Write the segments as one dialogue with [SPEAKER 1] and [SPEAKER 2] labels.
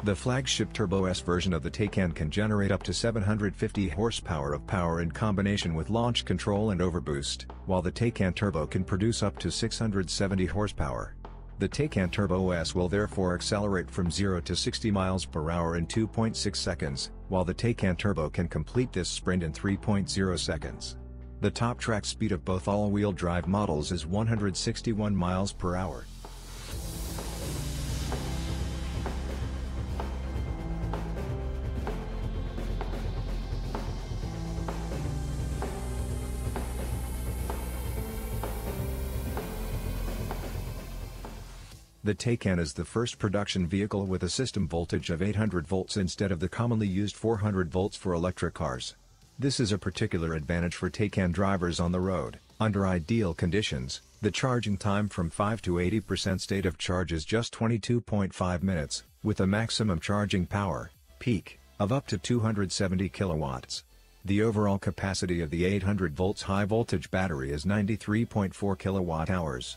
[SPEAKER 1] The flagship Turbo S version of the Taycan can generate up to 750 horsepower of power in combination with launch control and overboost, while the Taycan Turbo can produce up to 670 horsepower. The Taycan Turbo S will therefore accelerate from 0 to 60 miles per hour in 2.6 seconds, while the Taycan Turbo can complete this sprint in 3.0 seconds. The top track speed of both all-wheel drive models is 161 miles per hour. The Taycan is the first production vehicle with a system voltage of 800 volts instead of the commonly used 400 volts for electric cars. This is a particular advantage for Taycan drivers on the road. Under ideal conditions, the charging time from 5 to 80% state of charge is just 22.5 minutes, with a maximum charging power, peak, of up to 270 kilowatts. The overall capacity of the 800 volts high voltage battery is 93.4 kilowatt hours.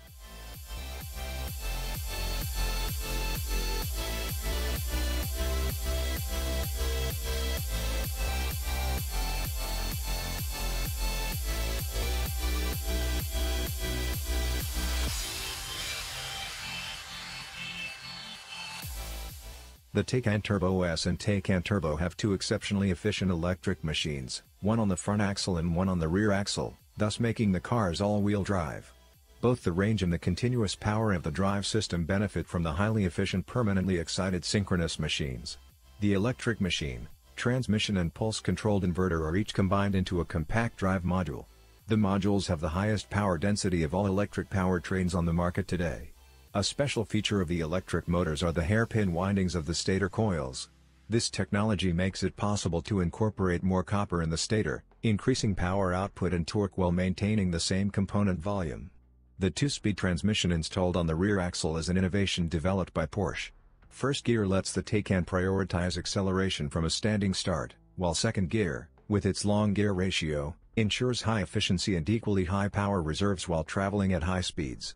[SPEAKER 1] The Taycan Turbo S and Taycan Turbo have two exceptionally efficient electric machines, one on the front axle and one on the rear axle, thus making the cars all-wheel drive. Both the range and the continuous power of the drive system benefit from the highly efficient permanently excited synchronous machines. The electric machine, transmission and pulse-controlled inverter are each combined into a compact drive module. The modules have the highest power density of all electric powertrains on the market today. A special feature of the electric motors are the hairpin windings of the stator coils. This technology makes it possible to incorporate more copper in the stator, increasing power output and torque while maintaining the same component volume. The two-speed transmission installed on the rear axle is an innovation developed by Porsche. First gear lets the Taycan prioritize acceleration from a standing start, while second gear, with its long gear ratio, ensures high efficiency and equally high power reserves while traveling at high speeds.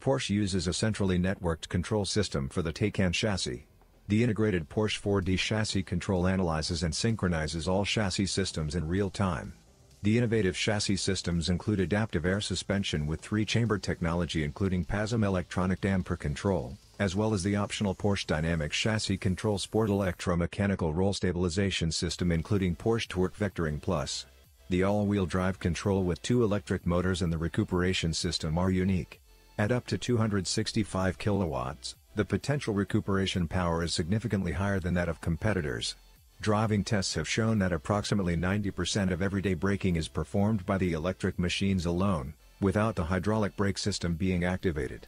[SPEAKER 1] Porsche uses a centrally networked control system for the Taycan chassis. The integrated Porsche 4D chassis control analyzes and synchronizes all chassis systems in real time. The innovative chassis systems include adaptive air suspension with 3-chamber technology including PASM electronic damper control, as well as the optional Porsche Dynamic Chassis Control Sport electromechanical roll stabilization system including Porsche Torque Vectoring Plus. The all-wheel drive control with 2 electric motors and the recuperation system are unique. At up to 265 kilowatts, the potential recuperation power is significantly higher than that of competitors. Driving tests have shown that approximately 90% of everyday braking is performed by the electric machines alone, without the hydraulic brake system being activated.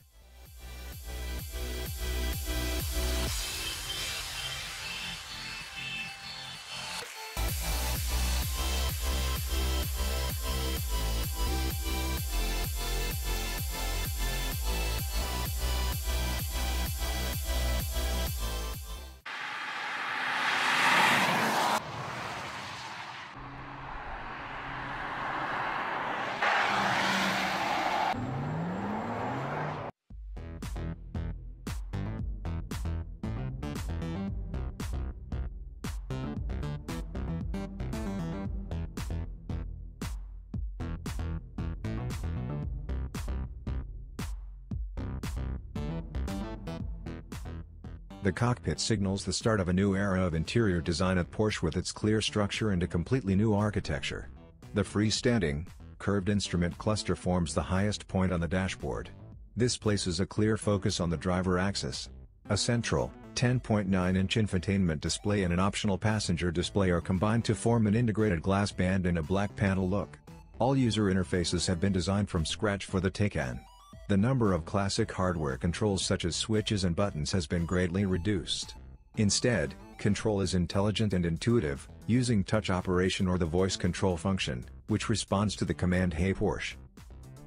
[SPEAKER 1] The cockpit signals the start of a new era of interior design at Porsche with its clear structure and a completely new architecture. The freestanding, curved instrument cluster forms the highest point on the dashboard. This places a clear focus on the driver axis. A central, 10.9-inch infotainment display and an optional passenger display are combined to form an integrated glass band in a black panel look. All user interfaces have been designed from scratch for the Taycan. The number of classic hardware controls such as switches and buttons has been greatly reduced. Instead, control is intelligent and intuitive, using touch operation or the voice control function, which responds to the command "Hey Porsche."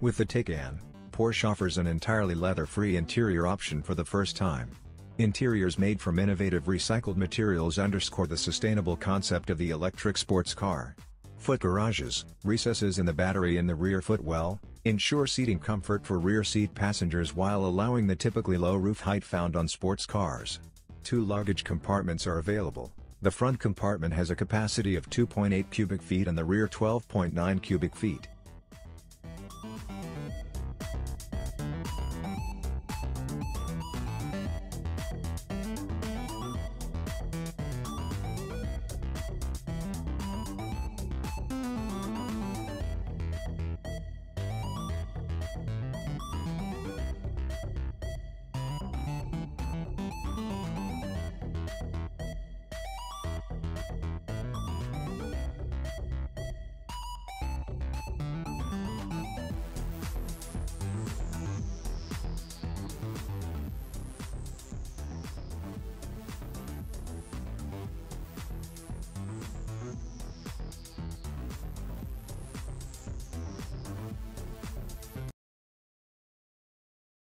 [SPEAKER 1] With the Taycan, Porsche offers an entirely leather-free interior option for the first time. Interiors made from innovative recycled materials underscore the sustainable concept of the electric sports car. Foot garages, recesses in the battery and the rear footwell, ensure seating comfort for rear seat passengers while allowing the typically low roof height found on sports cars. 2 luggage compartments are available. The front compartment has a capacity of 2.8 cubic feet and the rear 12.9 cubic feet.